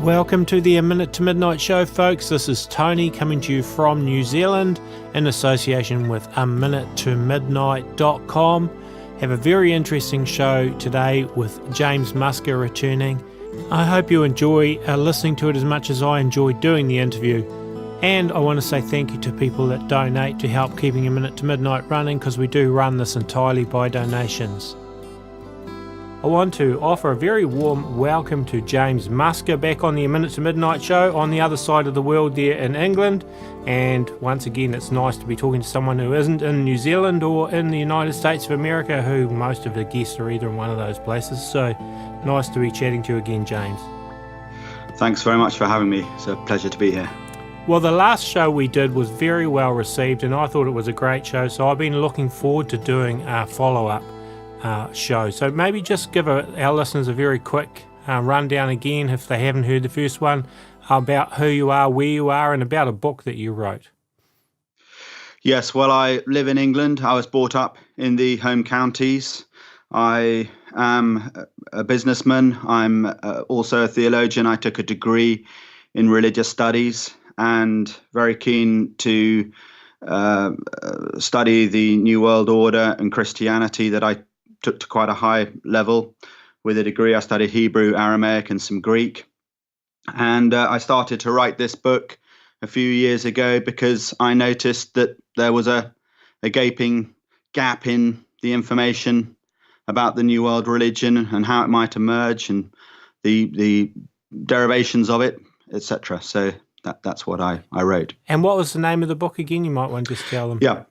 Welcome to the A Minute to Midnight show, folks. This is Tony coming to you from New Zealand in association with aminutetomidnight.com. Have a very interesting show today with James Musker returning. I hope you enjoy listening to it as much as I enjoy doing the interview. And I want to say thank you to people that donate to help keeping A Minute to Midnight running, because we do run this entirely by donations. I want to offer a very warm welcome to James Musker back on the A Minute to Midnight show on the other side of the world there in England. And once again, it's nice to be talking to someone who isn't in New Zealand or in the United States of America, who most of the guests are either in one of those places. So nice to be chatting to you again, James. Thanks very much for having me. It's a pleasure to be here. Well, the last show we did was very well received and I thought it was a great show. So I've been looking forward to doing a follow-up show. So maybe just give our listeners a very quick rundown again, if they haven't heard the first one, about who you are, where you are, and about a book that you wrote. Yes, well, I live in England. I was brought up in the home counties. I am a businessman. I'm also a theologian. I took a degree in religious studies and very keen to study the New World Order and Christianity that I took to quite a high level. With a degree, I studied Hebrew, Aramaic, and some Greek. And I started to write this book a few years ago because I noticed that there was a gaping gap in the information about the New World religion and how it might emerge and the derivations of it, etc. So that's what I wrote. And what was the name of the book again? You might want to just tell them. Yeah.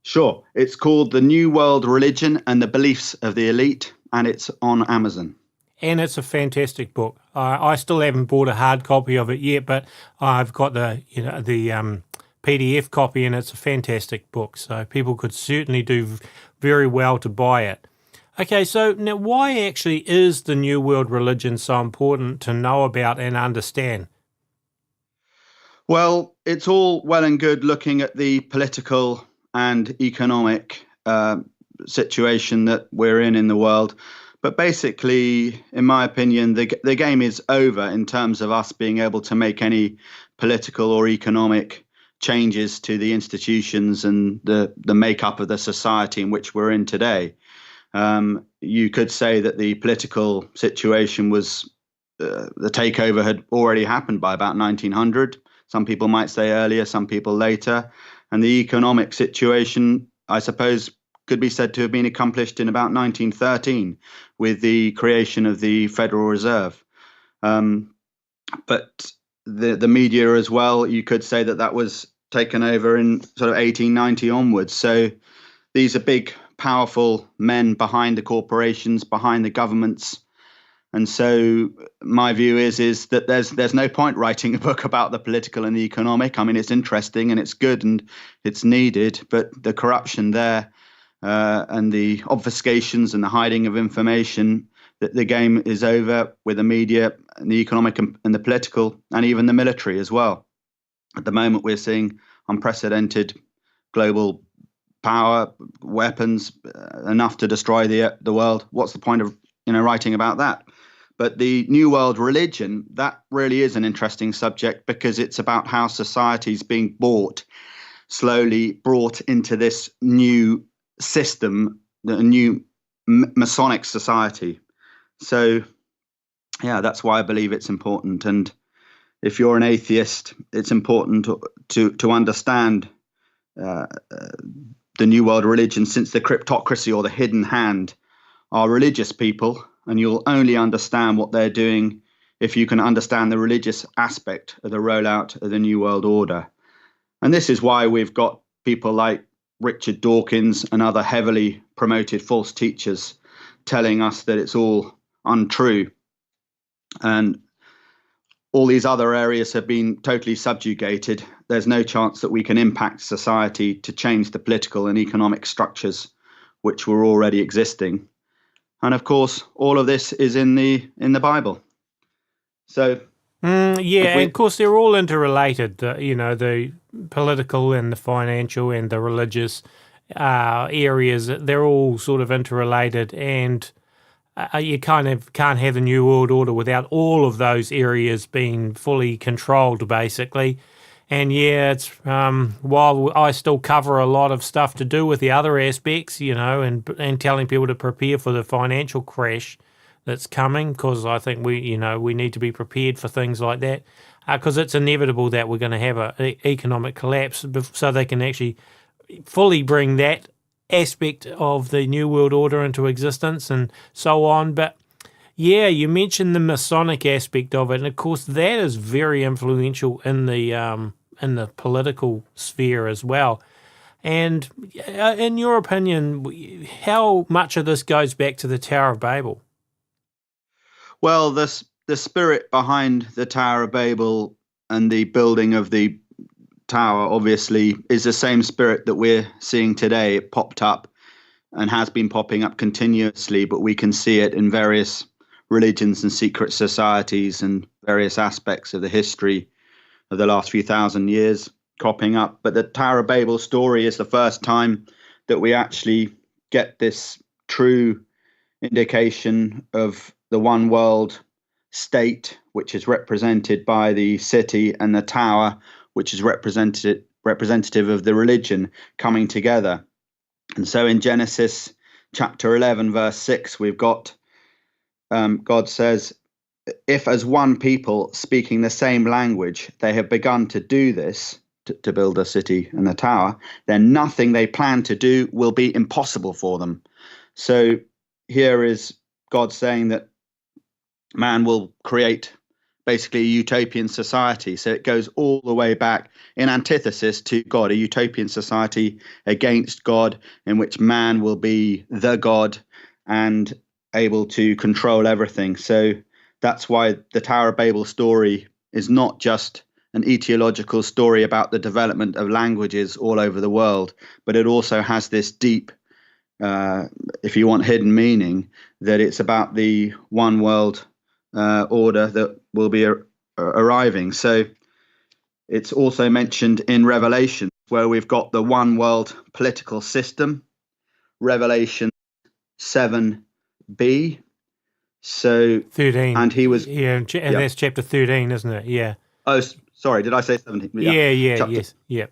Sure. It's called The New World Religion and the Beliefs of the Elite, and it's on Amazon. And it's a fantastic book. I still haven't bought a hard copy of it yet, but I've got the PDF copy, and it's a fantastic book. So people could certainly do very well to buy it. Okay, so now why actually is the New World Religion so important to know about and understand? Well, it's all well and good looking at the political and economic situation that we're in the world. But basically, in my opinion, the game is over in terms of us being able to make any political or economic changes to the institutions and the makeup of the society in which we're in today. You could say that the political situation was, the takeover had already happened by about 1900. Some people might say earlier, some people later. And the economic situation, I suppose, could be said to have been accomplished in about 1913 with the creation of the Federal Reserve. But the media as well, you could say that was taken over in sort of 1890 onwards. So these are big, powerful men behind the corporations, behind the governments. And so my view is that there's no point writing a book about the political and the economic. I mean, it's interesting and it's good and it's needed, but the corruption there and the obfuscations and the hiding of information, that the game is over with the media and the economic and the political and even the military as well. At the moment, we're seeing unprecedented global power, weapons, enough to destroy the world. What's the point of writing about that? But the New World Religion, that really is an interesting subject because it's about how society's being slowly brought into this new system, the new Masonic society. So, yeah, that's why I believe it's important. And if you're an atheist, it's important to understand the New World Religion, since the cryptocracy or the hidden hand are religious people. And you'll only understand what they're doing if you can understand the religious aspect of the rollout of the New World Order. And this is why we've got people like Richard Dawkins and other heavily promoted false teachers telling us that it's all untrue. And all these other areas have been totally subjugated. There's no chance that we can impact society to change the political and economic structures which were already existing. And of course, all of this is in the Bible. So, and of course, they're all interrelated. The political and the financial and the religious areas. They're all sort of interrelated. And you kind of can't have the New World Order without all of those areas being fully controlled, basically. And yeah, it's while I still cover a lot of stuff to do with the other aspects, and telling people to prepare for the financial crash that's coming, because I think we need to be prepared for things like that, because it's inevitable that we're going to have an economic collapse, so they can actually fully bring that aspect of the New World Order into existence and so on. But yeah, you mentioned the Masonic aspect of it, and of course that is very influential in the political sphere as well. And in your opinion, how much of this goes back to the Tower of Babel? Well, the spirit behind the Tower of Babel and the building of the tower obviously is the same spirit that we're seeing today. It popped up and has been popping up continuously, but we can see it in various religions and secret societies and various aspects of the history of the last few thousand years cropping up. But the Tower of Babel story is the first time that we actually get this true indication of the one world state, which is represented by the city, and the tower, which is representative of the religion, coming together. And so in Genesis chapter 11, verse 6, we've got God says, if as one people speaking the same language, they have begun to do this, to build a city and a tower, then nothing they plan to do will be impossible for them. So here is God saying that man will create basically a utopian society. So it goes all the way back in antithesis to God, a utopian society against God, in which man will be the God and able to control everything. So that's why the Tower of Babel story is not just an etiological story about the development of languages all over the world, but it also has this deep, if you want, hidden meaning, that it's about the one world order that will be arriving. So it's also mentioned in Revelation, where we've got the one world political system, Revelation 7b. So 13. And he was, and that's chapter 13, isn't it? Yeah. Oh, sorry, did I say 17? Yeah.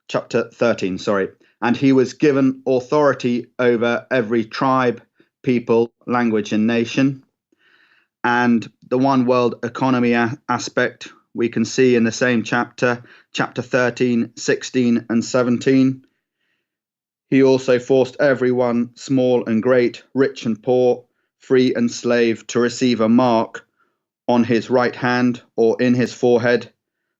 Chapter 13, sorry. And he was given authority over every tribe, people, language, and nation. And the one world economy aspect we can see in the same chapter 13, 16, and 17. He also forced everyone, small and great, rich and poor, free and slave, to receive a mark on his right hand or in his forehead,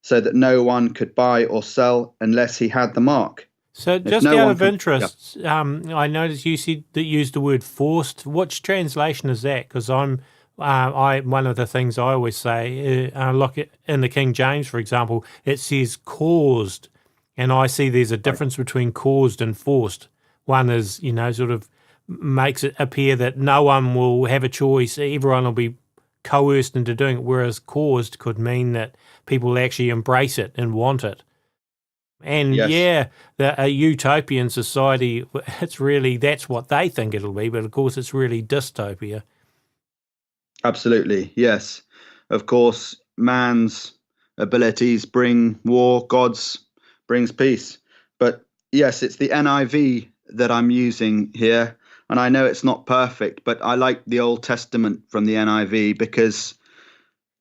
so that no one could buy or sell unless he had the mark. So just out of interest, I noticed you said that you used the word forced. Which translation is that? Because one of the things I always say, look in the King James, for example, it says caused, and I see there's a difference between caused and forced. One is, sort of makes it appear that no one will have a choice, everyone will be coerced into doing it, whereas caused could mean that people actually embrace it and want it. And yes, a utopian society, that's what they think it'll be, but of course it's really dystopia. Absolutely, yes. Of course, man's abilities bring war, God's brings peace. But yes, it's the NIV that I'm using here. And I know it's not perfect, but I like the Old Testament from the NIV because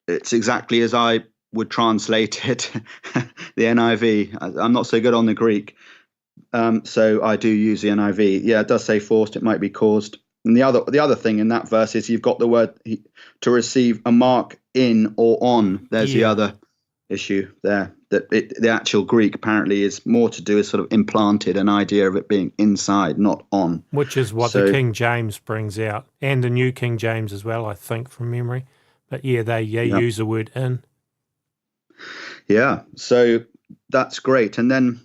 it's exactly as I would translate it, the NIV. I'm not so good on the Greek, so I do use the NIV. Yeah, it does say forced, it might be caused. And the other thing in that verse is you've got the word to receive a mark in or on. There's the other issue there, that the actual Greek apparently is more to do with sort of implanted an idea of it being inside, not on. Which is what the King James brings out, and the New King James as well, I think, from memory. But yeah, they use the word in. Yeah, so that's great. And then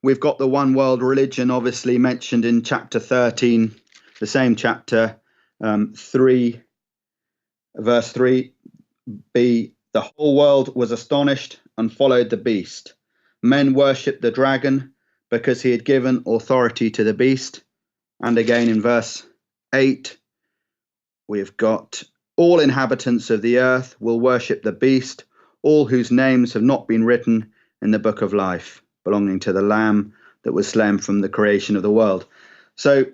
we've got the one world religion obviously mentioned in chapter 13, the same chapter, 3, verse 3b. The whole world was astonished and followed the beast. Men worshipped the dragon because he had given authority to the beast. And again in verse 8, we've got all inhabitants of the earth will worship the beast, all whose names have not been written in the book of life, belonging to the Lamb that was slain from the creation of the world. So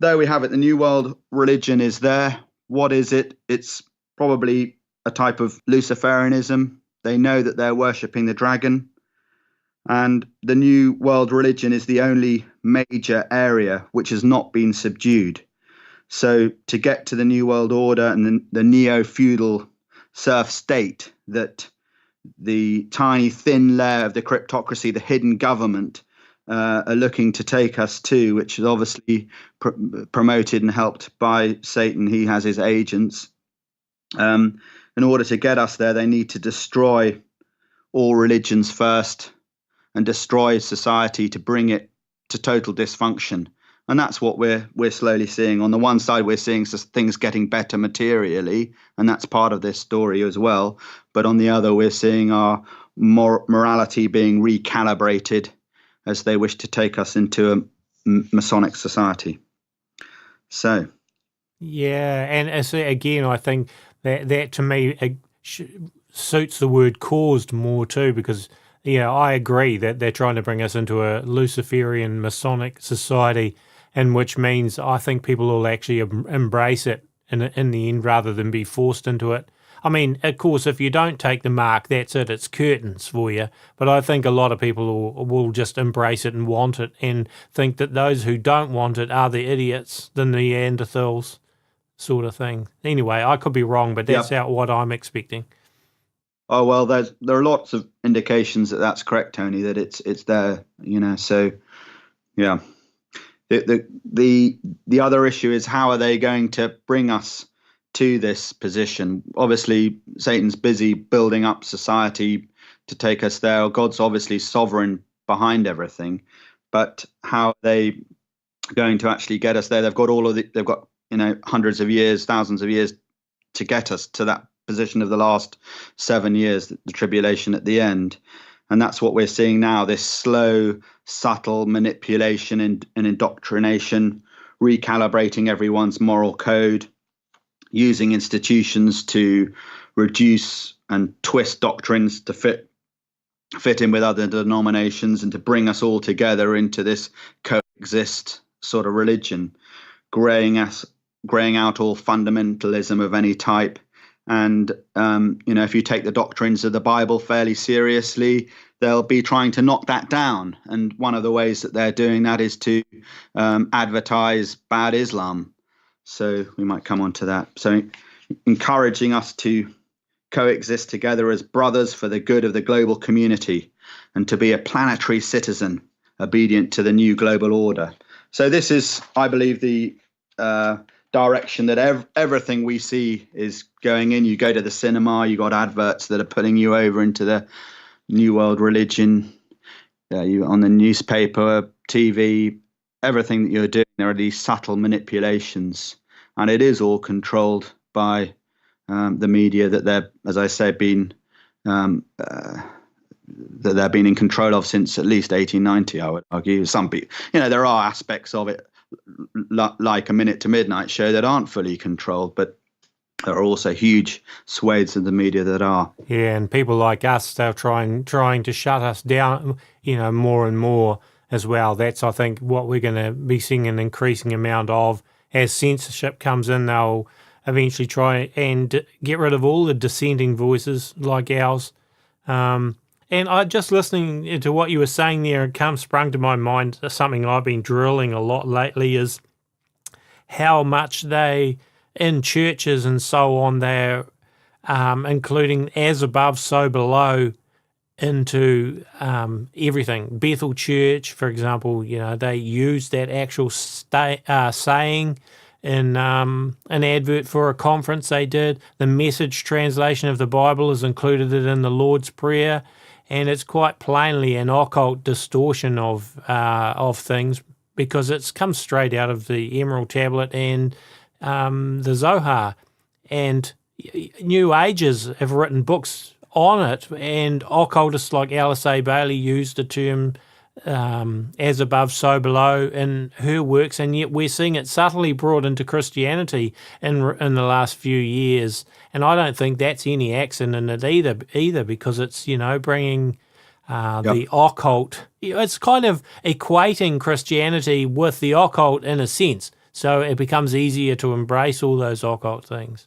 there we have it. The New World religion is there. What is it? It's probably a type of Luciferianism. They know that they're worshipping the dragon. And the New World religion is the only major area which has not been subdued. So to get to the New World Order and the neo-feudal serf state that the tiny thin layer of the cryptocracy, the hidden government, are looking to take us to, which is obviously promoted and helped by Satan. He has his agents. In order to get us there, they need to destroy all religions first and destroy society to bring it to total dysfunction. And that's what we're slowly seeing. On the one side, we're seeing things getting better materially, and that's part of this story as well. But on the other, we're seeing our morality being recalibrated as they wish to take us into a Masonic society. So, yeah, and so again, I think that to me suits the word caused more too, because yeah, I agree that they're trying to bring us into a Luciferian Masonic society, and which means I think people will actually embrace it in the end rather than be forced into it. I mean, of course, if you don't take the mark, that's it. It's curtains for you. But I think a lot of people will just embrace it and want it and think that those who don't want it are the idiots, the Neanderthals sort of thing. Anyway, I could be wrong, but that's what I'm expecting. Oh, well, there are lots of indications that that's correct, Tony, that it's there, so, yeah. The other issue is, how are they going to bring us to this position? Obviously, Satan's busy building up society to take us there. God's obviously sovereign behind everything, but how are they going to actually get us there? They've got hundreds of years, thousands of years to get us to that position of the last 7 years, the tribulation at the end. And that's what we're seeing now, this slow, subtle manipulation and indoctrination, recalibrating everyone's moral code, using institutions to reduce and twist doctrines to fit in with other denominations and to bring us all together into this coexist sort of religion, graying out all fundamentalism of any type. And, if you take the doctrines of the Bible fairly seriously, they'll be trying to knock that down. And one of the ways that they're doing that is to advertise bad Islam. So we might come on to that. So encouraging us to coexist together as brothers for the good of the global community and to be a planetary citizen obedient to the new global order. So this is, I believe, the direction that everything we see is going in. You go to the cinema, you got adverts that are putting you over into the New World religion. You on the newspaper, TV, everything that you're doing, there are these subtle manipulations, and it is all controlled by the media that they're, as I say, that they've been in control of since at least 1890. I would argue. Some people, there are aspects of it, like a Minute to Midnight show, that aren't fully controlled, but there are also huge swathes of the media that are. Yeah, and people like us, they're trying to shut us down, more and more as well. That's, I think, what we're going to be seeing an increasing amount of. As censorship comes in, they'll eventually try and get rid of all the dissenting voices like ours. And I just listening to what you were saying there, it sprung to my mind, something I've been drilling a lot lately, is how much they, in churches and so on, they're including as above, so below into everything. Bethel Church, for example, they use that actual saying in an advert for a conference they did. The Message translation of the Bible is included in the Lord's Prayer. And it's quite plainly an occult distortion of things, because it's come straight out of the Emerald Tablet and the Zohar. And New Agers have written books on it, and occultists like Alice A. Bailey used the term as above, so below in her works, and yet we're seeing it subtly brought into Christianity in the last few years. And I don't think that's any accident in it either, because it's bringing the occult. It's kind of equating Christianity with the occult in a sense, so it becomes easier to embrace all those occult things.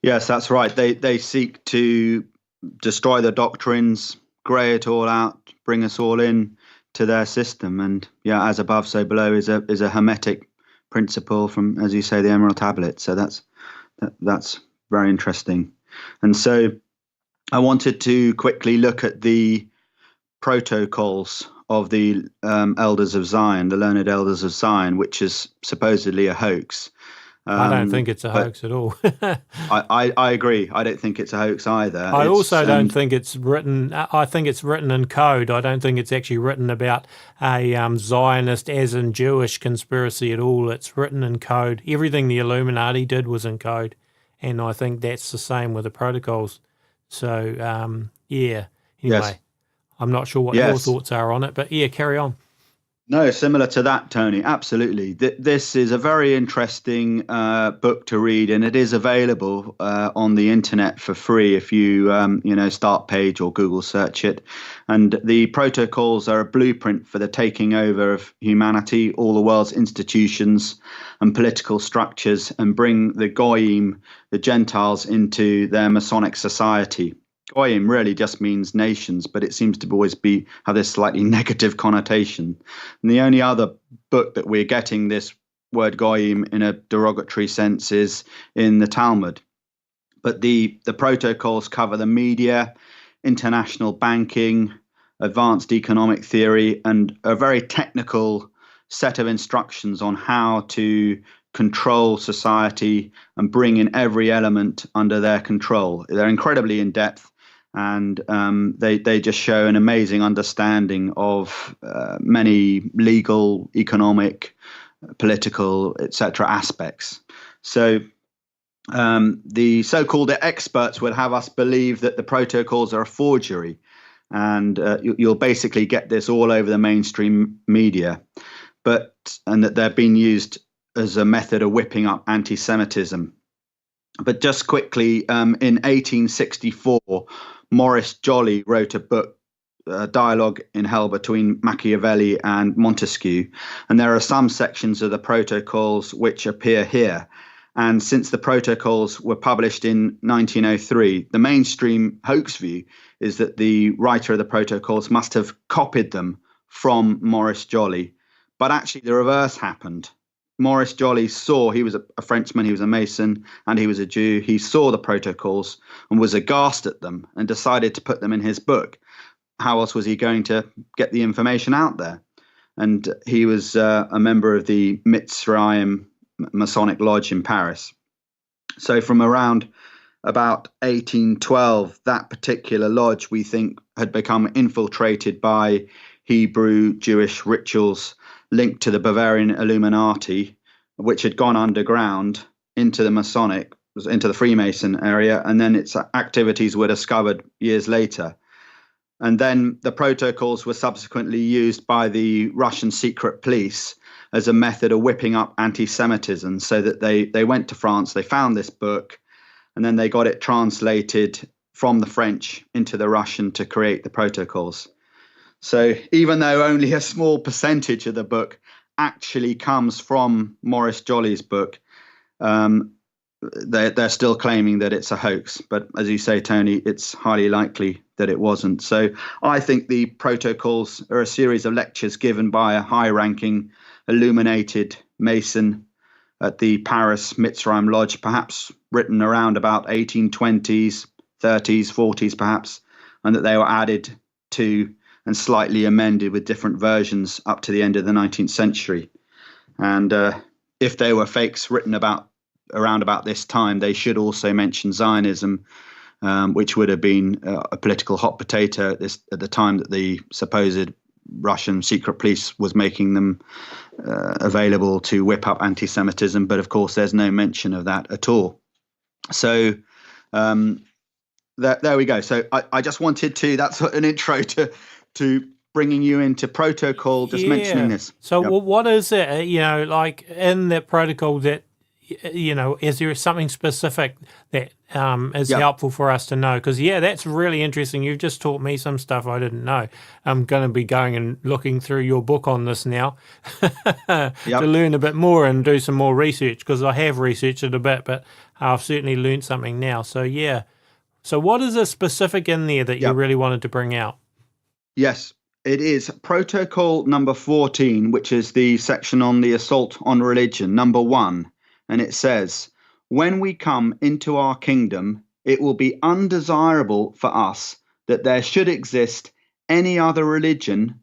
Yes, that's right. They seek to destroy the doctrines, grey it all out, bring us all in to their system. And yeah, as above, so below is a Hermetic principle from, as you say, the Emerald Tablet. So that's very interesting. And so I wanted to quickly look at the protocols of the Elders of Zion, the Learned Elders of Zion, which is supposedly a hoax. I don't think it's a hoax at all. I agree. I don't think it's a hoax either. I also don't think it's written. I think it's written in code. I don't think it's actually written about a Zionist, as in Jewish, conspiracy at all. It's written in code. Everything the Illuminati did was in code, and I think that's the same with the protocols. So, yeah. Anyway, yes. I'm not sure what your thoughts are on it, but yeah, carry on. No, similar to that, Tony. Absolutely. This is a very interesting book to read, and it is available on the internet for free if you, start page or Google search it. And the protocols are a blueprint for the taking over of humanity, all the world's institutions and political structures, and bring the Goyim, the Gentiles, into their Masonic society. Goyim really just means nations, but it seems to always have this slightly negative connotation. And the only other book that we're getting this word Goyim in a derogatory sense is in the Talmud. But the protocols cover the media, international banking, advanced economic theory, and a very technical set of instructions on how to control society and bring in every element under their control. They're incredibly in depth. And they just show an amazing understanding of many legal, economic, political, etc. aspects. So the so-called experts would have us believe that the protocols are a forgery, and you'll basically get this all over the mainstream media, and that they're being used as a method of whipping up anti-Semitism. But just quickly, in 1864, Maurice Joly wrote a book, Dialogue in Hell between Machiavelli and Montesquieu, and there are some sections of the protocols which appear here. And since the protocols were published in 1903, the mainstream hoax view is that the writer of the protocols must have copied them from Maurice Joly. But actually the reverse happened. Maurice Joly he was a Frenchman, he was a Mason, and he was a Jew. He saw the protocols and was aghast at them and decided to put them in his book. How else was he going to get the information out there? And he was a member of the Mitzrayim Masonic Lodge in Paris. So from around about 1812, that particular lodge, we think, had become infiltrated by Hebrew Jewish rituals linked to the Bavarian Illuminati, which had gone underground into the Freemason area, and then its activities were discovered years later. And then the protocols were subsequently used by the Russian secret police as a method of whipping up anti-Semitism, so that they went to France, they found this book, and then they got it translated from the French into the Russian to create the protocols. So even though only a small percentage of the book actually comes from Maurice Joly's book, they're still claiming that it's a hoax. But as you say, Tony, it's highly likely that it wasn't. So I think the protocols are a series of lectures given by a high-ranking illuminated Mason at the Paris Mitzrayim Lodge, perhaps written around about 1820s, 30s, 40s perhaps, and that they were added to and slightly amended with different versions up to the end of the 19th century. And if they were fakes written around about this time, they should also mention Zionism, which would have been a political hot potato at the time that the supposed Russian secret police was making them available to whip up anti-Semitism. But of course, there's no mention of that at all. So there we go. So I just wanted to, that's an intro to bringing you into protocol, just mentioning this. So what is it, like in that protocol that, is there something specific that is helpful for us to know? Because, that's really interesting. You've just taught me some stuff I didn't know. I'm going to be going and looking through your book on this now to learn a bit more and do some more research, because I have researched it a bit, but I've certainly learned something now. So, So what is a specific in there that you really wanted to bring out? Yes, it is protocol number 14, which is the section on the assault on religion, number 1. And it says, when we come into our kingdom, it will be undesirable for us that there should exist any other religion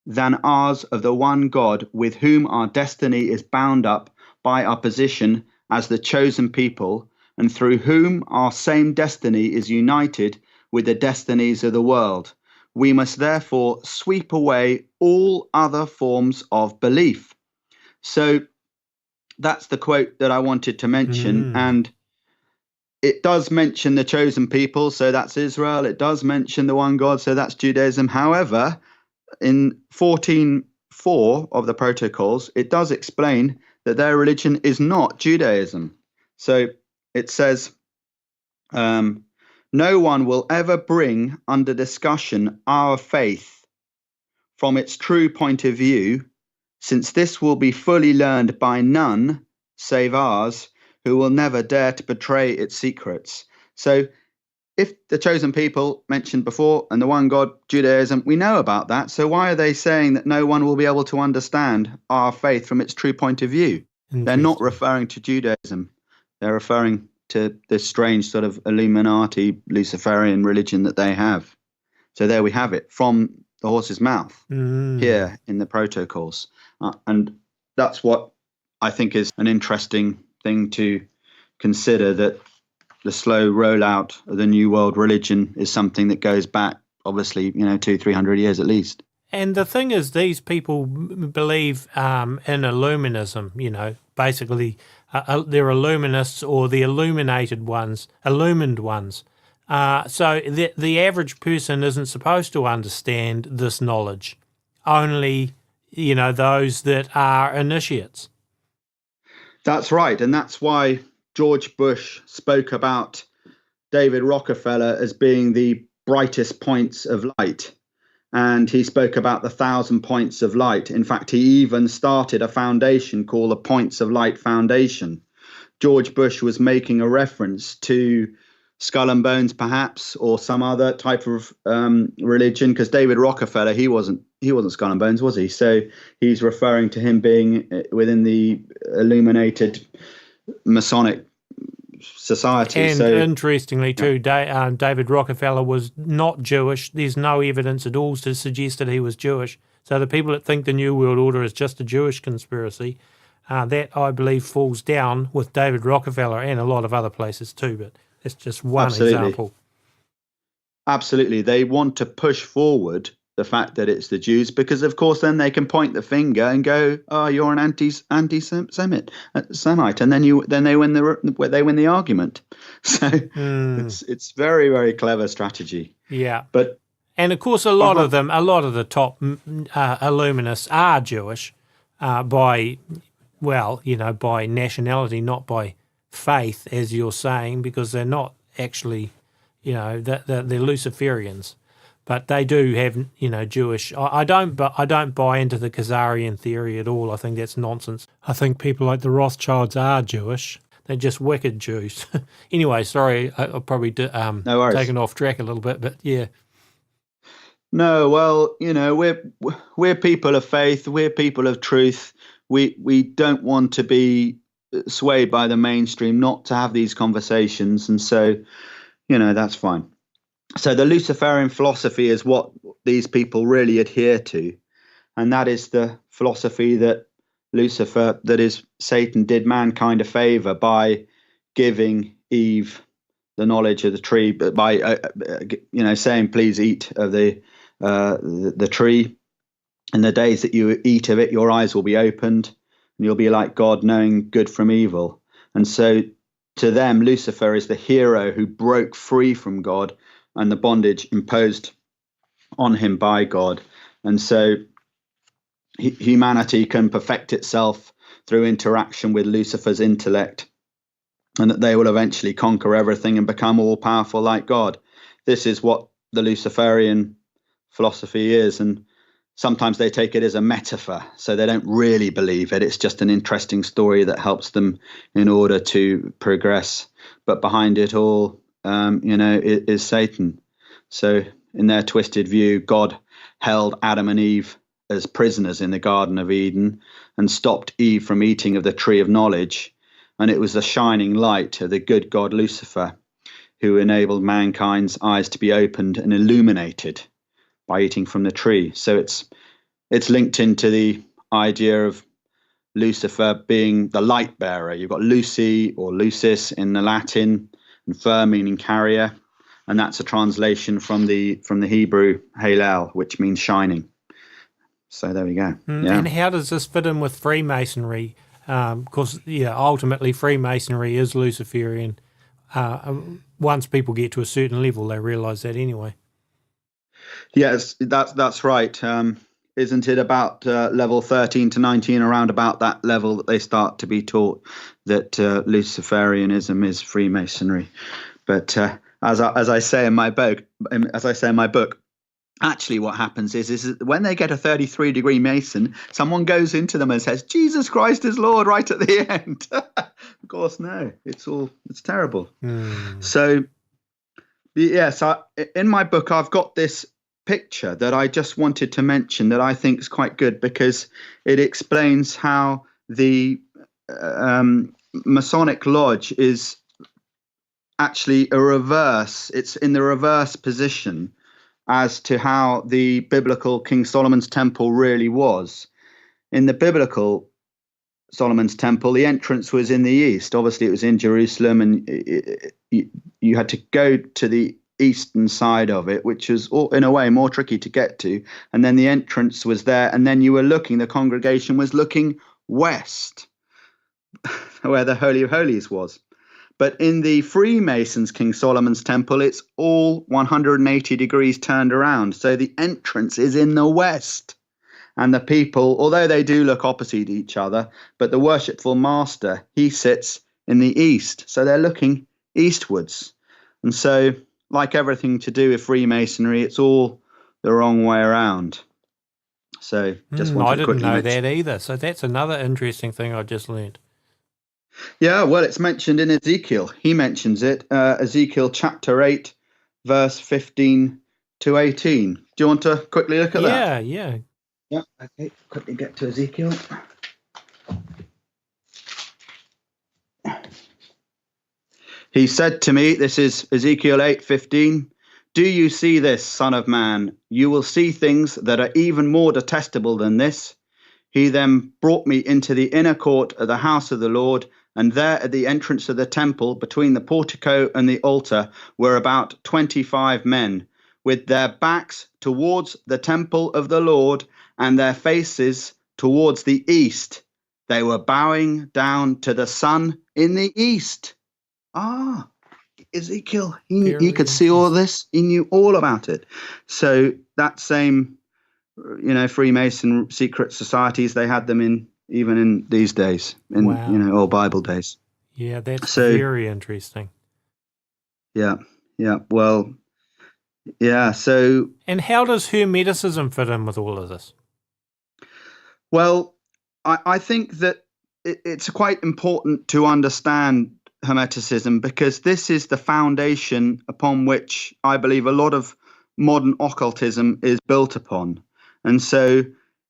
than ours of the one God, with whom our destiny is bound up by our position as the chosen people, and through whom our same destiny is united with the destinies of the world. We must therefore sweep away all other forms of belief. So that's the quote that I wanted to mention. And it does mention the chosen people, so that's Israel. It does mention the one God, so that's Judaism. However, in 14.4 of the protocols, it does explain that their religion is not Judaism. So it says, no one will ever bring under discussion our faith from its true point of view, since this will be fully learned by none save ours, who will never dare to betray its secrets. So if the chosen people mentioned before and the one God, Judaism, we know about that. So why are they saying that no one will be able to understand our faith from its true point of view? They're not referring to Judaism. They're referring to this strange sort of Illuminati, Luciferian religion that they have. So there we have it, from the horse's mouth here in the protocols. And that's what I think is an interesting thing to consider, that the slow rollout of the New World religion is something that goes back, obviously, 200-300 years at least. And the thing is, these people believe in Illuminism, basically they're Illuminists, or the illuminated ones, illumined ones. So the average person isn't supposed to understand this knowledge, only, those that are initiates. That's right. And that's why George Bush spoke about David Rockefeller as being the brightest points of light. And he spoke about the 1,000 points of light. In fact, he even started a foundation called the Points of Light Foundation. George Bush was making a reference to Skull and Bones, perhaps, or some other type of religion, because David Rockefeller, he wasn't Skull and Bones, was he? So he's referring to him being within the illuminated Masonic society. And interestingly too, David Rockefeller was not Jewish. There's no evidence at all to suggest that he was Jewish. So the people that think the New World Order is just a Jewish conspiracy, that I believe falls down with David Rockefeller and a lot of other places too, but it's just one example. Absolutely. They want to push forward the fact that it's the Jews, because of course then they can point the finger and go, "Oh, you're an anti-Semite," and then they win the argument. So it's very, very clever strategy. Yeah, and of course a lot of the top Illuminists are Jewish by nationality, not by faith, as you're saying, because they're not actually, they're Luciferians. But they do have, Jewish. I don't buy into the Khazarian theory at all. I think that's nonsense. I think people like the Rothschilds are Jewish. They're just wicked Jews. Anyway, sorry, I'll probably taken off track a little bit, but yeah. No, well, we're people of faith. We're people of truth. We don't want to be swayed by the mainstream, not to have these conversations, and so, that's fine. So the Luciferian philosophy is what these people really adhere to. And that is the philosophy that Satan did mankind a favor by giving Eve the knowledge of the tree, but by, saying, please eat of the tree. In the days that you eat of it, your eyes will be opened and you'll be like God, knowing good from evil. And so to them, Lucifer is the hero who broke free from God and the bondage imposed on him by God. And so humanity can perfect itself through interaction with Lucifer's intellect, and that they will eventually conquer everything and become all powerful like God. This is what the Luciferian philosophy is, and sometimes they take it as a metaphor, so they don't really believe it. It's just an interesting story that helps them in order to progress. But behind it all, is Satan. So in their twisted view, God held Adam and Eve as prisoners in the Garden of Eden and stopped Eve from eating of the tree of knowledge. And it was the shining light of the good God Lucifer who enabled mankind's eyes to be opened and illuminated by eating from the tree. So it's linked into the idea of Lucifer being the light bearer. You've got Lucy or Lucis in the Latin, and fer meaning carrier, and that's a translation from the Hebrew halal, which means shining. So there we go. Yeah. And how does this fit in with Freemasonry? Because ultimately Freemasonry is Luciferian. Once people get to a certain level, they realise that anyway. Yes, that's right. Isn't it about level 13 to 19, around about that level, that they start to be taught that Luciferianism is Freemasonry? But as I say in my book, actually what happens is when they get a 33-degree Mason, someone goes into them and says, "Jesus Christ is Lord," right at the end. Of course, no, it's terrible. So, yes, in my book, I've got this picture that I just wanted to mention that I think is quite good, because it explains how the Masonic Lodge is actually a reverse. It's in the reverse position as to how the biblical King Solomon's temple really was. In the biblical Solomon's temple, the entrance was in the east. Obviously, it was in Jerusalem, and you had to go to the eastern side of it, which was in a way more tricky to get to. And then the entrance was there, and then the congregation was looking west, where the Holy of Holies was. But in the Freemasons' King Solomon's temple, it's all 180 degrees turned around. So the entrance is in the west. And the people, although they do look opposite each other, but the worshipful master, he sits in the east. So they're looking eastwards. And so, like everything to do with Freemasonry, it's all the wrong way around. So just wanted to quickly I didn't know that either. So that's another interesting thing I just learned. Yeah, well, it's mentioned in Ezekiel. He mentions it, Ezekiel chapter 8, verse 15 to 18. Do you want to quickly look at that? Yeah. Yeah, okay, quickly get to Ezekiel. He said to me, this is Ezekiel 8:15, "Do you see this, son of man? You will see things that are even more detestable than this." He then brought me into the inner court of the house of the Lord, and there at the entrance of the temple, between the portico and the altar, were about 25 men, with their backs towards the temple of the Lord and their faces towards the east. They were bowing down to the sun in the east. Ezekiel, he could see all this. He knew all about it. So that same, Freemason secret societies, they had them even in these days, old Bible days. Yeah, that's very interesting. Yeah. Well, yeah. So, and how does Hermeticism fit in with all of this? Well, I think that it's quite important to understand Hermeticism, because this is the foundation upon which I believe a lot of modern occultism is built upon. And so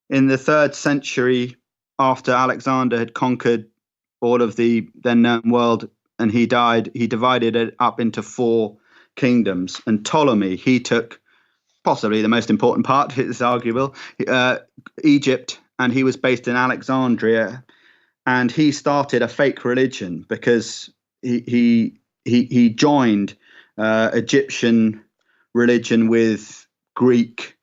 in the 3rd century, after Alexander had conquered all of the then known world and he died, he divided it up into 4 kingdoms. And Ptolemy, he took possibly the most important part, it's arguable, Egypt, and he was based in Alexandria. And he started a fake religion because he joined Egyptian religion with Greek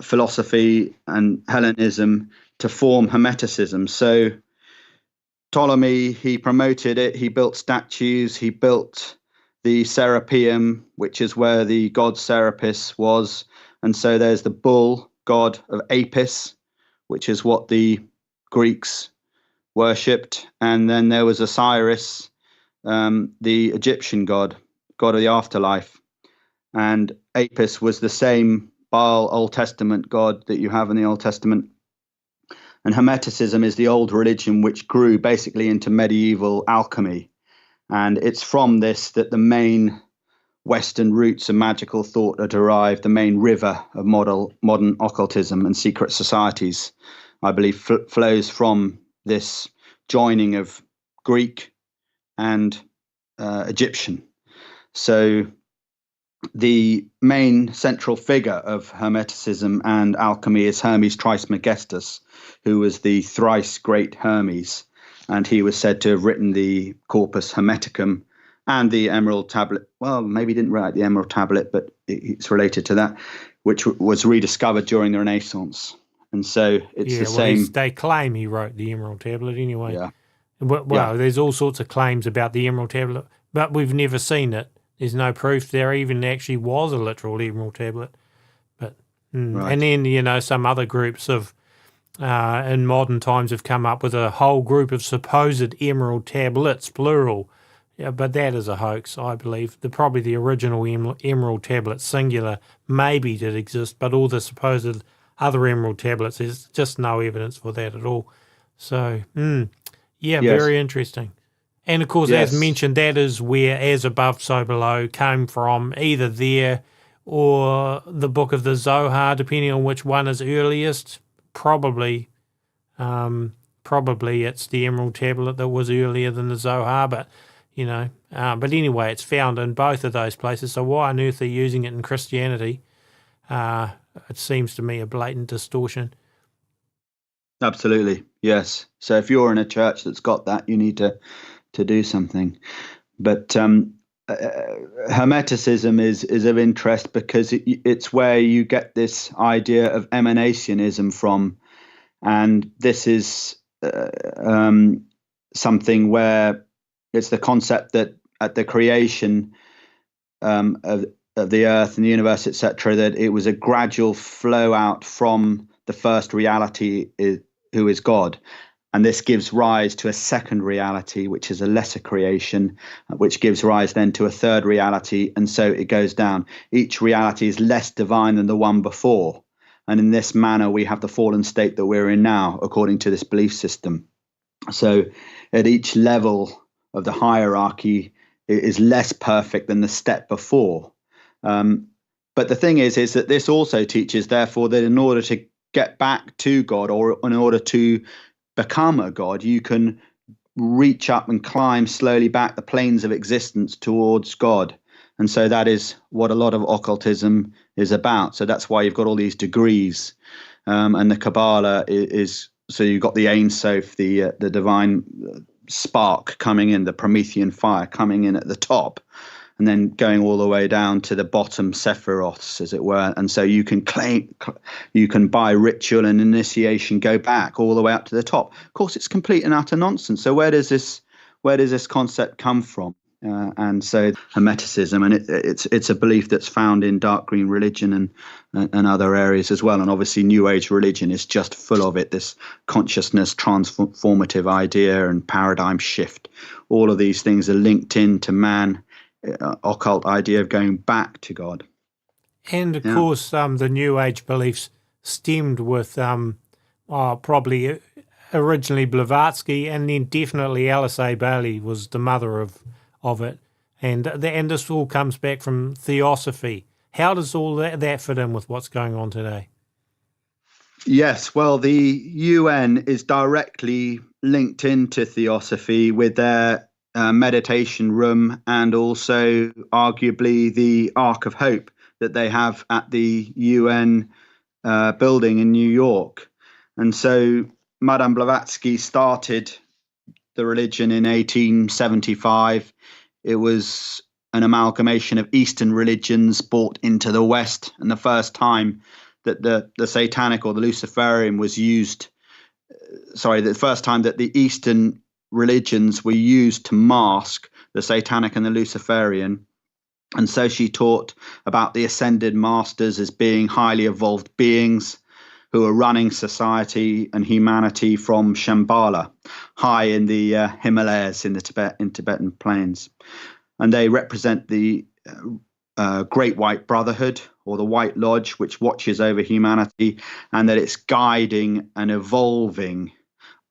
philosophy and Hellenism to form Hermeticism. So Ptolemy, he promoted it. He built statues. He built the Serapeum, which is where the god Serapis was. And so there's the bull god of Apis, which is what the Greeks worshipped. And then there was Osiris, the Egyptian god of the afterlife. And Apis was the same Baal Old Testament god that you have in the Old Testament. And Hermeticism is the old religion which grew basically into medieval alchemy. And it's from this that the main Western roots of magical thought are derived. The main river of modern occultism and secret societies, I believe, flows from this joining of Greek and Egyptian. So the main central figure of Hermeticism and alchemy is Hermes Trismegistus, who was the thrice great Hermes, and he was said to have written the Corpus Hermeticum and the Emerald Tablet. Well, maybe he didn't write the Emerald Tablet, but it's related to that, which was rediscovered during the Renaissance. And so it's the same. They claim he wrote the Emerald Tablet anyway. Yeah. Well, there's all sorts of claims about the Emerald Tablet, but we've never seen it. There's no proof there even actually was a literal Emerald Tablet. But Right. And then, some other groups of in modern times have come up with a whole group of supposed Emerald Tablets, plural. Yeah, but that is a hoax, I believe. Probably the original Emerald Tablet, singular, maybe did exist, but all the supposed other Emerald Tablets, there's just no evidence for that at all. So, Yes. very interesting. And, of course, Yes. as mentioned, that is where As Above, So Below came from, either there or the Book of the Zohar, depending on which one is earliest. Probably it's the Emerald Tablet that was earlier than the Zohar, but but anyway, it's found in both of those places. So why on earth are you using it in Christianity? It seems to me a blatant distortion. Absolutely, yes. So if you're in a church that's got that, you need to do something. But Hermeticism is of interest because it's where you get this idea of emanationism from, and this is something where it's the concept that at the creation of the earth and the universe, etc., that it was a gradual flow out from the first reality, who is God. And this gives rise to a second reality, which is a lesser creation, which gives rise then to a third reality. And so it goes down. Each reality is less divine than the one before. And in this manner, we have the fallen state that we're in now, according to this belief system. So at each level of the hierarchy, it is less perfect than the step before. But the thing is that this also teaches, therefore, that in order to get back to God, or in order to become a God, you can reach up and climb slowly back the planes of existence towards God. And so that is what a lot of occultism is about. So that's why you've got all these degrees. And the Kabbalah is so you've got the Ein Sof, the divine spark coming in, the Promethean fire coming in at the top, and then going all the way down to the bottom Sephiroths, as it were. And so you can by ritual and initiation go back all the way up to the top. Of course, it's complete and utter nonsense. So where does this concept come from? And so Hermeticism, and it's a belief that's found in dark green religion and other areas as well. And obviously New Age religion is just full of it, this consciousness transformative idea and paradigm shift. All of these things are linked into man, occult idea of going back to God. And of course, the New Age beliefs stemmed with probably originally Blavatsky, and then definitely Alice A. Bailey was the mother of it. And this all comes back from Theosophy. How does all that fit in with what's going on today? Yes, well, the UN is directly linked into Theosophy with their meditation room, and also arguably the Ark of Hope that they have at the UN building in New York. And so Madame Blavatsky started the religion in 1875. It was an amalgamation of Eastern religions brought into the West, and the first time that the satanic or the Luciferian was used, the first time that the Eastern religions were used to mask the satanic and the Luciferian. And so she taught about the ascended masters as being highly evolved beings, who are running society and humanity from Shambhala, high in the Himalayas in Tibetan plains. And they represent the Great White Brotherhood, or the White Lodge, which watches over humanity, and that it's guiding and evolving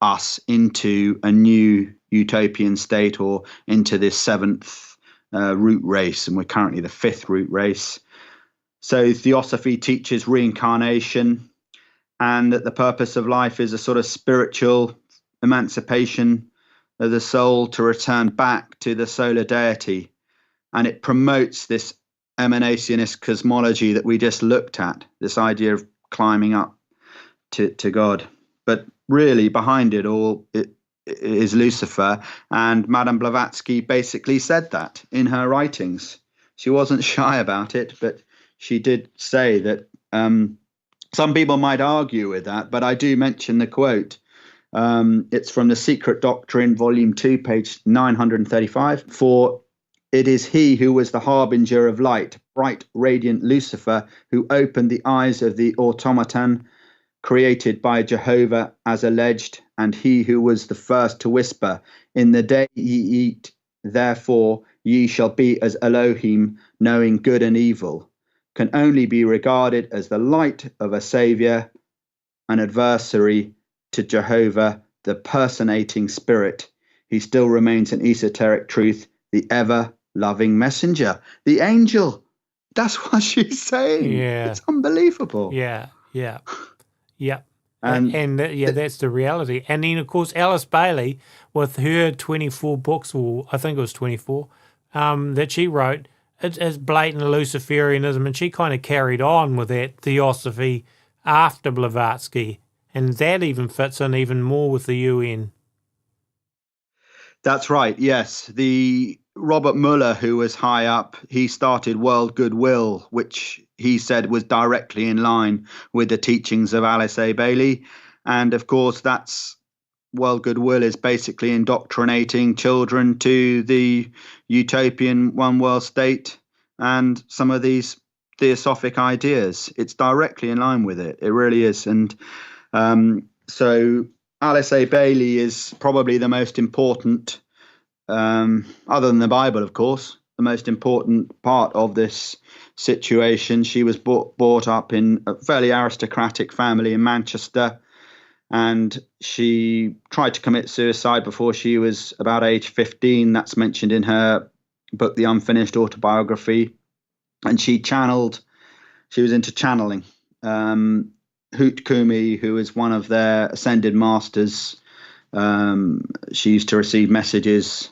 us into a new utopian state, or into this seventh root race, and we're currently the fifth root race. So Theosophy teaches reincarnation, and that the purpose of life is a sort of spiritual emancipation of the soul to return back to the solar deity. And it promotes this emanationist cosmology that we just looked at, this idea of climbing up to God. But really behind it all, it is Lucifer. And Madame Blavatsky basically said that in her writings. She wasn't shy about it, but she did say that some people might argue with that, but I do mention the quote. It's from The Secret Doctrine, Volume 2, page 935. For it is he who was the harbinger of light, bright, radiant Lucifer, who opened the eyes of the automaton created by Jehovah as alleged, and he who was the first to whisper, in the day ye eat, therefore ye shall be as Elohim, knowing good and evil, can only be regarded as the light of a savior, an adversary to Jehovah, the personating spirit. He still remains an esoteric truth, the ever-loving messenger, the angel. That's what she's saying. Yeah. It's unbelievable. Yeah. Yeah. And that's the reality. And then, of course, Alice Bailey, with her 24 books, or I think it was 24, that she wrote, it's blatant Luciferianism, and she kind of carried on with that Theosophy after Blavatsky, and that even fits in even more with the UN. That's right, yes. The Robert Mueller, who was high up, he started World Goodwill, which he said was directly in line with the teachings of Alice A. Bailey. And of course, that's World Goodwill is basically indoctrinating children to the utopian one world state and some of these theosophic ideas. It's directly in line with it. It really is. And so Alice A. Bailey is probably the most important, other than the Bible, of course, the most important part of this situation. She was brought up in a fairly aristocratic family in Manchester, and she tried to commit suicide before she was about age 15. That's mentioned in her book, The Unfinished Autobiography. And she was into channeling. Hoot Kumi, who is one of their ascended masters, she used to receive messages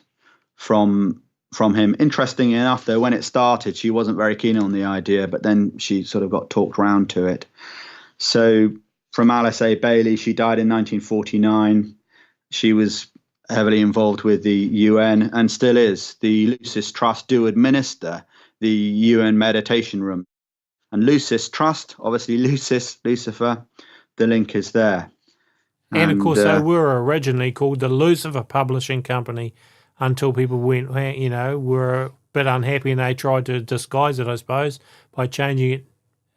from him. Interestingly enough, though, when it started, she wasn't very keen on the idea, but then she sort of got talked round to it. So from Alice A. Bailey, she died in 1949. She was heavily involved with the UN and still is. The Lucis Trust do administer the UN meditation room. And Lucis Trust, obviously Lucifer, the link is there. And of course, they were originally called the Lucifer Publishing Company until people were a bit unhappy, and they tried to disguise it, I suppose, by changing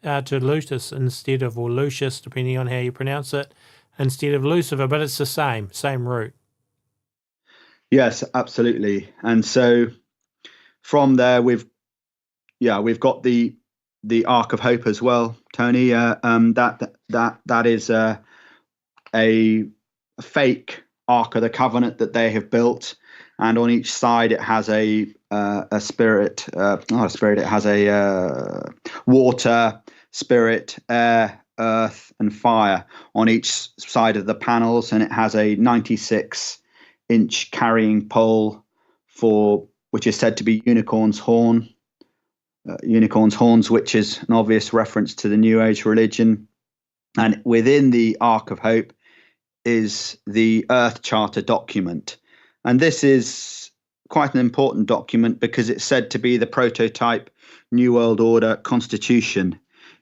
it to Lucis instead of, or Lucius, depending on how you pronounce it, instead of Lucifer. But it's the same root. Yes, absolutely. And so from there, we've got the Ark of Hope as well, Tony. That is a fake Ark of the Covenant that they have built, and on each side it has a spirit. It has a water, spirit, air, earth, and fire on each side of the panels, and it has a 96-inch carrying pole which is said to be unicorn's horns, which is an obvious reference to the New Age religion. And within the Ark of Hope is the Earth Charter document. And this is quite an important document because it's said to be the prototype New World Order constitution.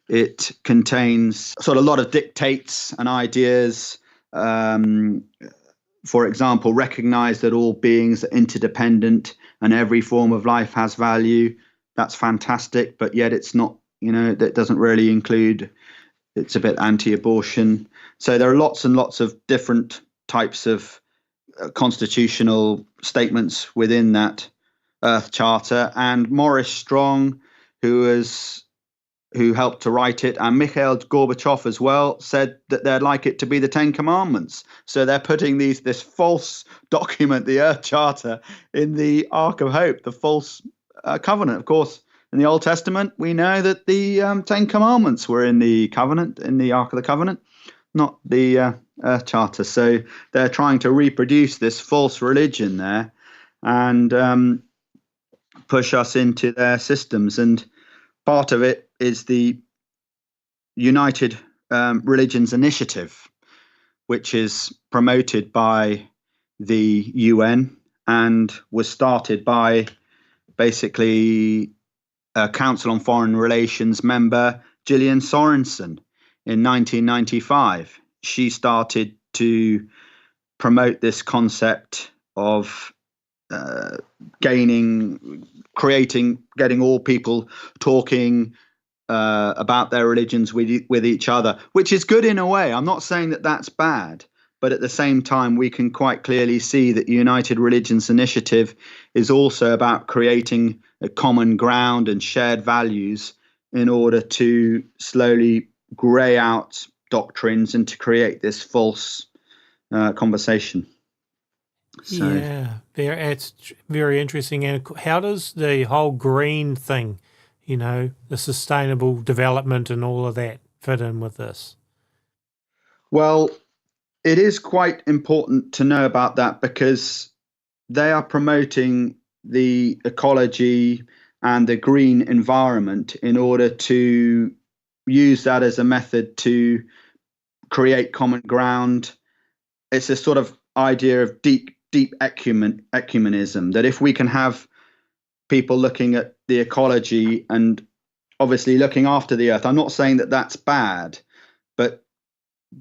It contains sort of a lot of dictates and ideas. For example, recognize that all beings are interdependent and every form of life has value. That's fantastic, but yet it's not, that doesn't really include it's a bit anti-abortion. So there are lots and lots of different types of constitutional statements within that Earth Charter. And Maurice Strong, who helped to write it, and Mikhail Gorbachev as well, said that they'd like it to be the Ten Commandments. So they're putting this false document, the Earth Charter, in the Ark of Hope, the false covenant. Of course, in the Old Testament, we know that the Ten Commandments were in the covenant, in the Ark of the Covenant, not the Earth Charter. So they're trying to reproduce this false religion there and push us into their systems. And part of it is the United Religions Initiative, which is promoted by the UN and was started by basically a Council on Foreign Relations member, Gillian Sorensen, in 1995. She started to promote this concept of getting all people talking about their religions with each other, which is good in a way. I'm not saying that that's bad, but at the same time, we can quite clearly see that United Religions Initiative is also about creating a common ground and shared values in order to slowly grey out doctrines and to create this false conversation. So, yeah, it's very interesting. And how does the whole green thing, the sustainable development and all of that fit in with this? Well, it is quite important to know about that because they are promoting the ecology and the green environment in order to use that as a method to create common ground. It's a sort of idea of deep ecumenism, that if we can have people looking at the ecology and obviously looking after the earth, I'm not saying that that's bad, but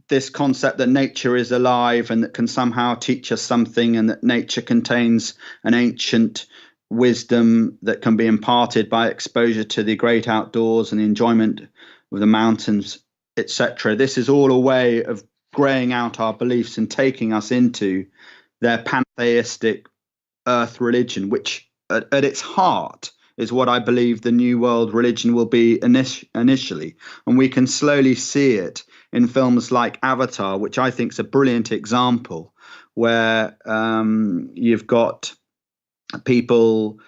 this concept that nature is alive and that can somehow teach us something, and that nature contains an ancient wisdom that can be imparted by exposure to the great outdoors and the enjoyment of the mountains, etc. This is all a way of greying out our beliefs and taking us into their pantheistic earth religion, which at its heart is what I believe the New World religion will be initially. And we can slowly see it in films like Avatar, which I think is a brilliant example, where you've got people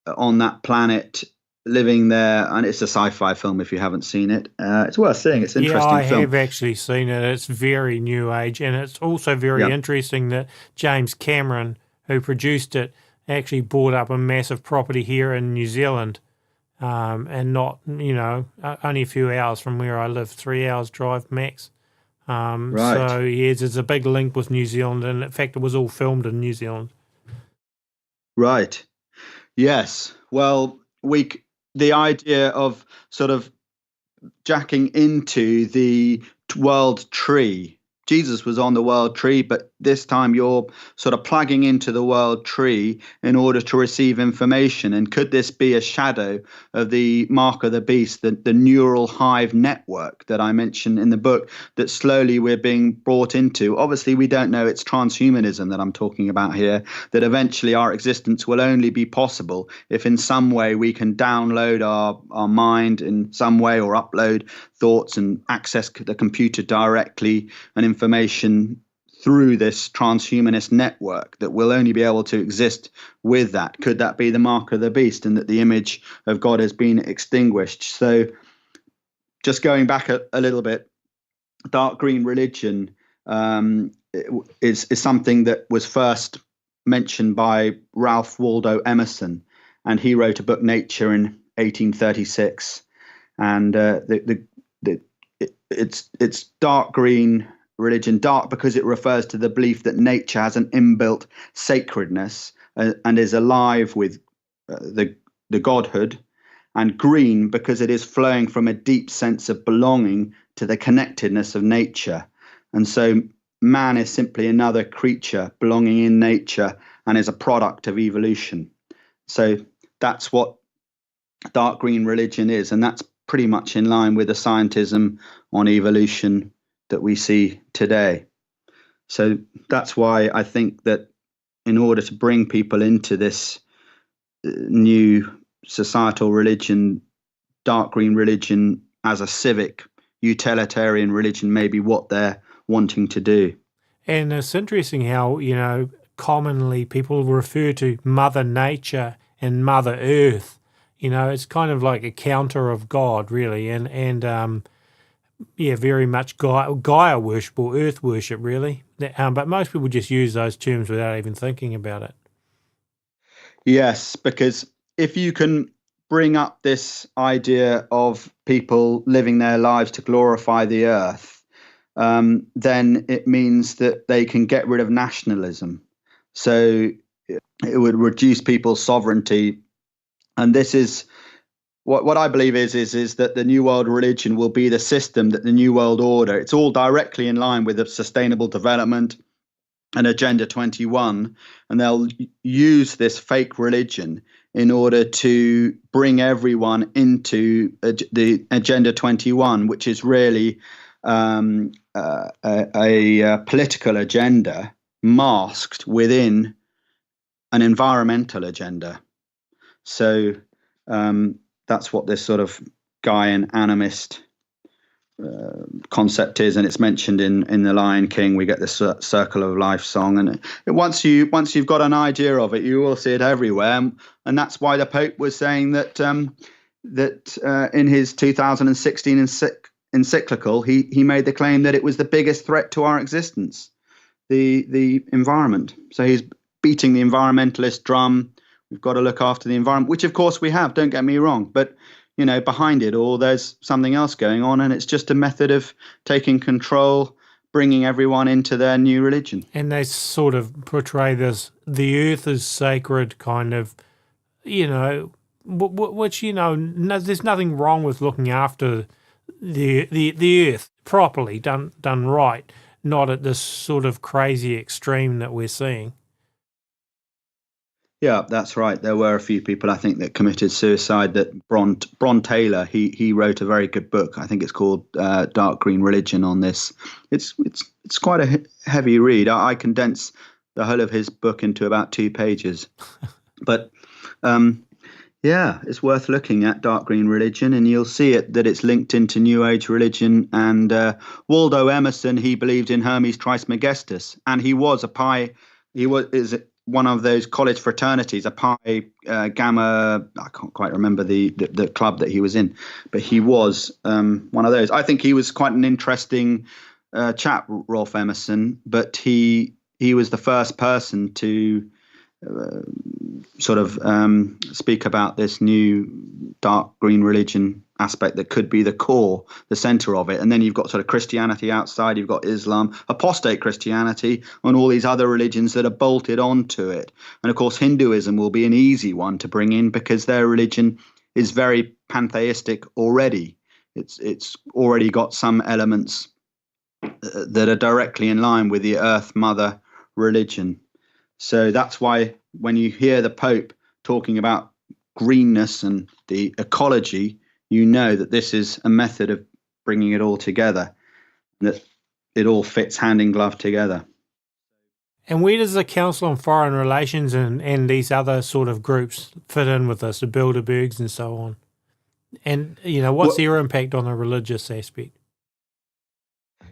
on that planet living there, and it's a sci-fi film if you haven't seen it. It's worth seeing. It's an interesting film. I have actually seen it. It's very new age, and it's also very interesting that James Cameron, who produced it, actually bought up a massive property here in New Zealand, and not, only a few hours from where I live, 3 hours drive max. Right. So, yes, there's a big link with New Zealand, and in fact, it was all filmed in New Zealand. Right. Yes. Well, the idea of sort of jacking into the world tree. Jesus was on the world tree, but this time you're sort of plugging into the world tree in order to receive information. And could this be a shadow of the mark of the beast, the neural hive network that I mentioned in the book, that slowly we're being brought into? Obviously, we don't know. It's transhumanism that I'm talking about here, that eventually our existence will only be possible if in some way we can download our mind in some way, or upload thoughts and access the computer directly and information through this transhumanist network, that will only be able to exist with that. Could that be the mark of the beast, and that the image of God has been extinguished? So just going back a little bit, dark green religion is something that was first mentioned by Ralph Waldo Emerson, and he wrote a book, Nature, in 1836. And it's dark green religion, dark because it refers to the belief that nature has an inbuilt sacredness and is alive with the godhood, and green because it is flowing from a deep sense of belonging to the connectedness of nature. And so man is simply another creature belonging in nature and is a product of evolution. So that's what dark green religion is, and that's pretty much in line with the scientism on evolution that we see today. So that's why I think that in order to bring people into this new societal religion, dark green religion as a civic utilitarian religion, may be what they're wanting to do. And it's interesting how, commonly people refer to Mother Nature and Mother Earth. It's kind of like a counter of God, really, and very much Gaia worship or Earth worship, really. But most people just use those terms without even thinking about it. Yes, because if you can bring up this idea of people living their lives to glorify the earth, then it means that they can get rid of nationalism. So it would reduce people's sovereignty. And this is what I believe is that the New World religion will be the system that the New World Order, it's all directly in line with the Sustainable Development and Agenda 21. And they'll use this fake religion in order to bring everyone into the Agenda 21, which is really a political agenda masked within an environmental agenda. So that's what this sort of Gaian animist concept is, and it's mentioned in The Lion King. We get this circle of life song, and once you've got an idea of it, you will see it everywhere, and that's why the Pope was saying that in his 2016 encyclical, he made the claim that it was the biggest threat to our existence, the environment. So he's beating the environmentalist drum. We've got to look after the environment, which of course we have, don't get me wrong, but behind it all, there's something else going on, and it's just a method of taking control, bringing everyone into their new religion. And they sort of portray this, the earth is sacred kind of, which, there's nothing wrong with looking after the earth properly, done right, not at this sort of crazy extreme that we're seeing. Yeah, that's right. There were a few people, I think, that committed suicide. That Bron Taylor, he wrote a very good book. I think it's called Dark Green Religion on this. It's quite a heavy read. I condense the whole of his book into about 2 pages. But yeah, it's worth looking at, Dark Green Religion, and you'll see that it's linked into New Age religion. And Waldo Emerson, he believed in Hermes Trismegistus, and he was a Pi. Is one of those college fraternities, a Pi Gamma. I can't quite remember the club that he was in, but he was one of those. I think he was quite an interesting chap, Rolf Emerson. But he was the first person to sort of speak about this new dark green religion aspect that could be the core, the center of it. And then you've got sort of Christianity outside, you've got Islam, apostate Christianity, and all these other religions that are bolted onto it. And of course, Hinduism will be an easy one to bring in because their religion is very pantheistic already. It's already got some elements that are directly in line with the Earth Mother religion. So that's why when you hear the Pope talking about greenness and the ecology, you know that this is a method of bringing it all together, that it all fits hand in glove together. And where does the Council on Foreign Relations and these other sort of groups fit in with this, the Bilderbergs and so on? And, what's their impact on the religious aspect?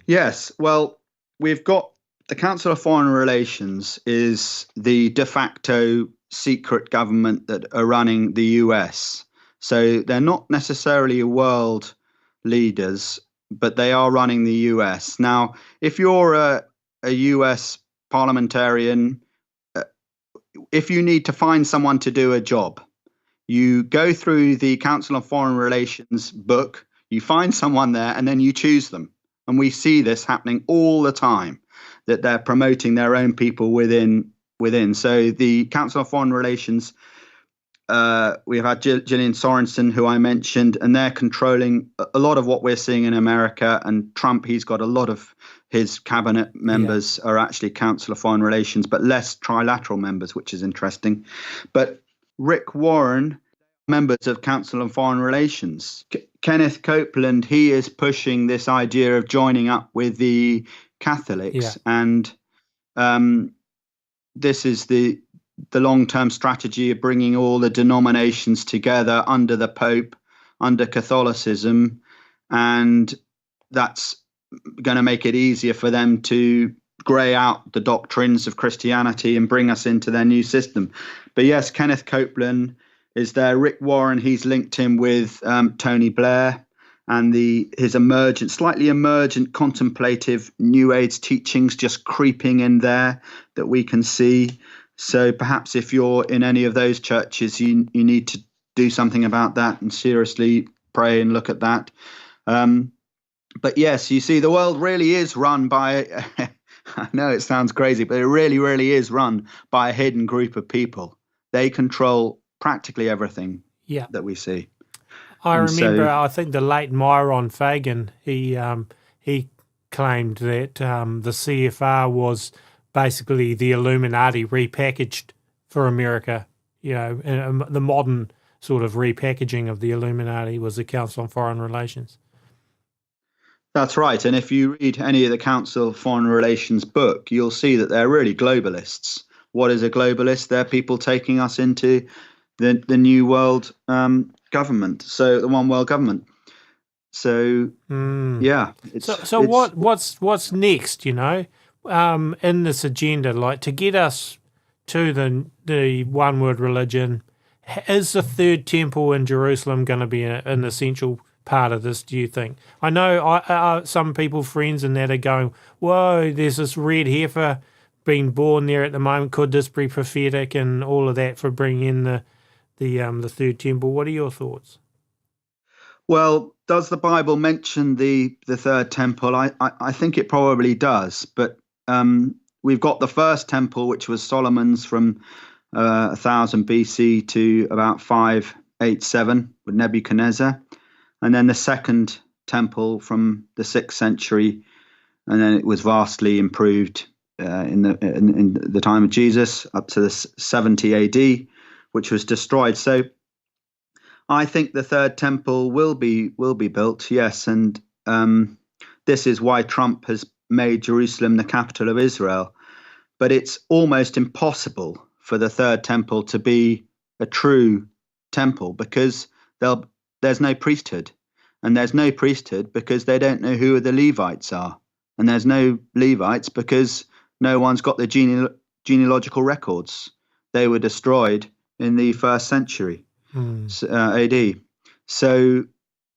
Yes, well, we've got the Council of Foreign Relations is the de facto secret government that are running the US. So they're not necessarily world leaders, but they are running the US. Now, if you're a US parliamentarian, if you need to find someone to do a job, you go through the Council on Foreign Relations book, you find someone there, and then you choose them. And we see this happening all the time, that they're promoting their own people within. So the Council on Foreign Relations, we've had Gillian Sorensen, who I mentioned, and they're controlling a lot of what we're seeing in America. And Trump, he's got a lot of his cabinet members are actually Council of Foreign Relations, but less trilateral members, which is interesting. But Rick Warren, members of Council on Foreign Relations. Kenneth Copeland, he is pushing this idea of joining up with the Catholics, and this is the long-term strategy of bringing all the denominations together under the Pope, under Catholicism, and that's going to make it easier for them to grey out the doctrines of Christianity and bring us into their new system. But yes, Kenneth Copeland is there. Rick Warren, he's linked him with Tony Blair and his slightly emergent contemplative New Age teachings just creeping in there that we can see. So perhaps if you're in any of those churches, you need to do something about that and seriously pray and look at that. But yes, you see, the world really is run by, I know it sounds crazy, but it really, really is run by a hidden group of people. They control practically everything that we see. I remember, I think the late Myron Fagan, he claimed that the CFR was basically the Illuminati repackaged for America. The modern sort of repackaging of the Illuminati was the Council on Foreign Relations. That's right. And if you read any of the Council of Foreign Relations book, you'll see that they're really globalists. What is a globalist? They're people taking us into the new world government, so the one world government. So what's next? In this agenda, like to get us to the one world religion, is the third temple in Jerusalem going to be an essential part of this, do you think? I know some people, friends and that, are going, whoa, there's this red heifer being born there at the moment. Could this be prophetic and all of that for bringing in the third temple? What are your thoughts? Well, does the Bible mention the third temple? I think it probably does, but we've got the first temple, which was Solomon's from 1000 BC to about 587 with Nebuchadnezzar. And then the second temple from the 6th century, and then it was vastly improved in the time of Jesus up to the 70 AD, which was destroyed. So I think the third temple will be built, yes, and this is why Trump has made Jerusalem the capital of Israel. But it's almost impossible for the third temple to be a true temple because there's no priesthood. And there's no priesthood because they don't know who the Levites are. And there's no Levites because no one's got the genealogical records. They were destroyed in the 1st century AD. So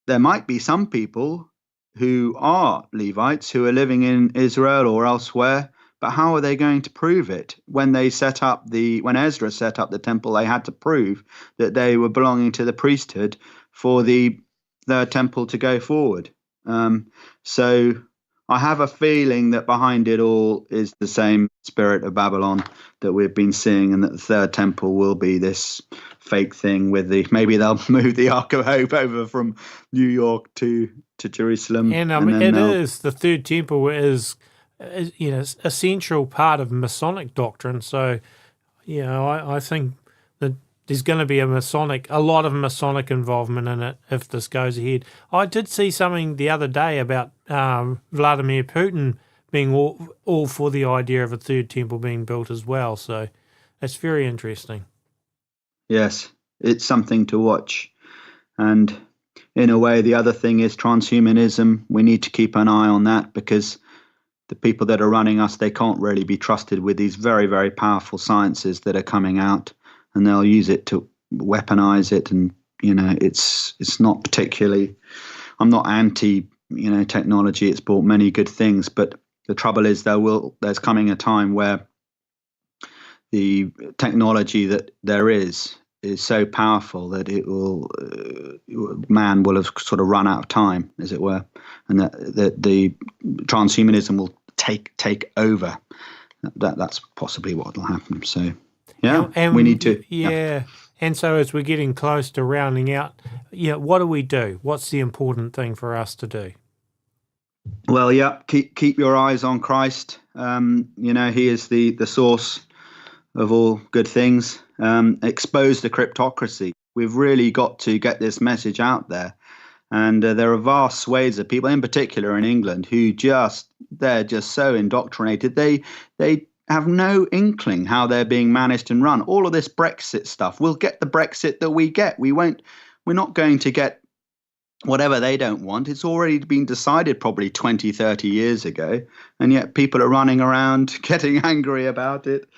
there might be some people who are Levites who are living in Israel or elsewhere, but how are they going to prove it? When Ezra set up the temple, they had to prove that they were belonging to the priesthood for the temple to go forward. So I have a feeling that behind it all is the same spirit of Babylon that we've been seeing, and that the third temple will be this fake thing with maybe they'll move the Ark of Hope over from New York to Jerusalem. And the third temple is a central part of Masonic doctrine. So, I think that there's going to be a lot of Masonic involvement in it if this goes ahead. I did see something the other day about Vladimir Putin being all for the idea of a third temple being built as well. So it's very interesting. Yes, it's something to watch. And in a way, the other thing is transhumanism. We need to keep an eye on that because the people that are running us, they can't really be trusted with these very, very powerful sciences that are coming out. And they'll use it to weaponize it, and it's not particularly. I'm not anti technology. It's brought many good things, but the trouble is there's coming a time where the technology that there is so powerful that man will have sort of run out of time, as it were, and that the transhumanism will take over. That's possibly what will happen. So. Yeah, and we need to. Yeah, and so as we're getting close to rounding out, what do we do? What's the important thing for us to do? Well, keep your eyes on Christ. He is the source of all good things. Expose the cryptocracy. we've really got to get this message out there. And there are vast swathes of people, in particular in England, who they're just so indoctrinated. They have no inkling how they're being managed and run. All of this Brexit stuff, we'll get the Brexit that we get. We're not going to get whatever they don't want. It's already been decided probably 20, 30 years ago. And yet people are running around getting angry about it.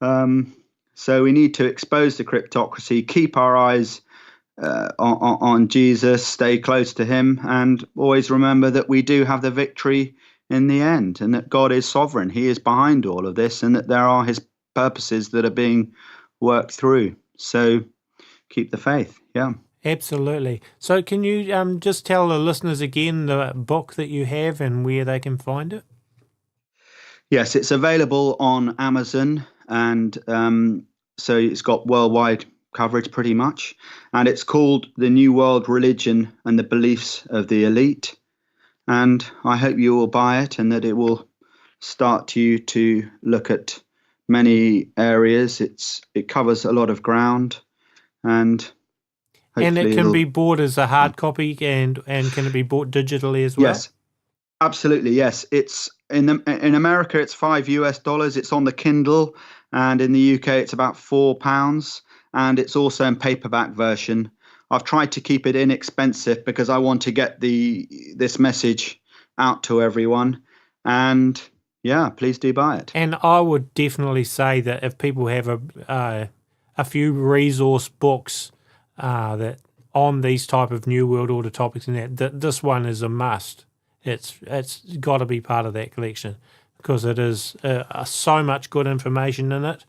So we need to expose the cryptocracy, keep our eyes on Jesus, stay close to him, and always remember that we do have the victory in the end, and that God is sovereign. He is behind all of this, and that there are his purposes that are being worked through. So keep the faith. Yeah. Absolutely. So can you just tell the listeners again the book that you have and where they can find it? Yes, it's available on Amazon, and so it's got worldwide coverage pretty much. And it's called The New World Religion and the Beliefs of the Elite. And I hope you will buy it, and that it will start you to look at many areas. It covers a lot of ground, and it can be bought as a hard copy, and can it be bought digitally as well? Yes, absolutely. Yes, it's in America it's $5. It's on the Kindle, and in the UK it's about £4, and it's also in paperback version. I've tried to keep it inexpensive because I want to get this message out to everyone. And yeah, please do buy it. And I would definitely say that if people have a few resource books that on these type of New World Order topics and that this one is a must. It's got to be part of that collection because it is so much good information in it.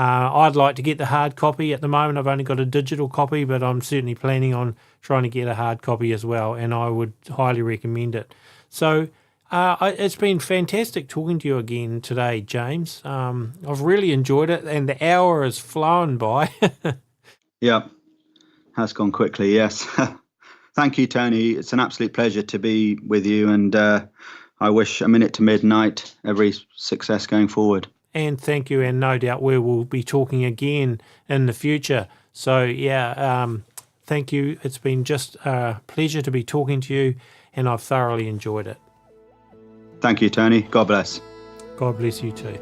I'd like to get the hard copy. At the moment, I've only got a digital copy, but I'm certainly planning on trying to get a hard copy as well, and I would highly recommend it. So it's been fantastic talking to you again today, James. I've really enjoyed it, and the hour has flown by. Yeah, has gone quickly, yes. Thank you, Tony. It's an absolute pleasure to be with you, and I wish A Minute to Midnight every success going forward. And thank you, and no doubt we will be talking again in the future. So, yeah, thank you. It's been just a pleasure to be talking to you, and I've thoroughly enjoyed it. Thank you, Tony. God bless. God bless you too.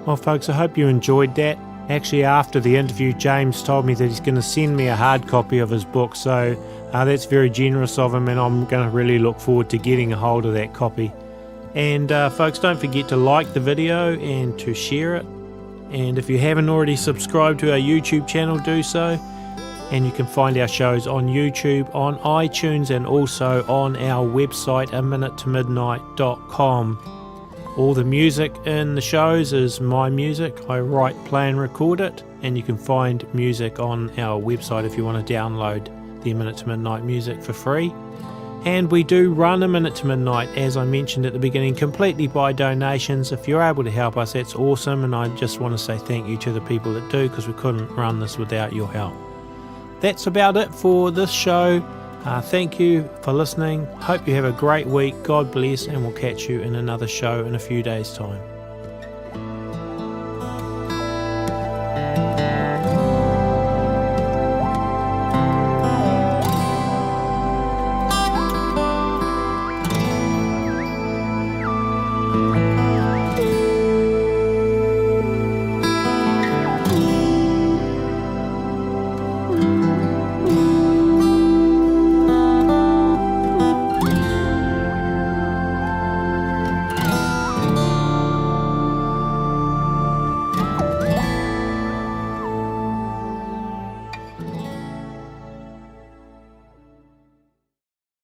Well, folks, I hope you enjoyed that. Actually, after the interview, James told me that he's going to send me a hard copy of his book, so that's very generous of him, and I'm going to really look forward to getting a hold of that copy. And folks, don't forget to like the video and to share it. And if you haven't already subscribed to our YouTube channel, do so. And you can find our shows on YouTube, on iTunes, and also on our website, aminutemidnight.com. All the music in the shows is my music. I write, play and record it. And you can find music on our website if you want to download the A Minute to Midnight music for free. And we do run A Minute to Midnight, as I mentioned at the beginning, completely by donations. If you're able to help us, that's awesome. And I just want to say thank you to the people that do, because we couldn't run this without your help. That's about it for this show. Thank you for listening. Hope you have a great week. God bless, and we'll catch you in another show in a few days' time.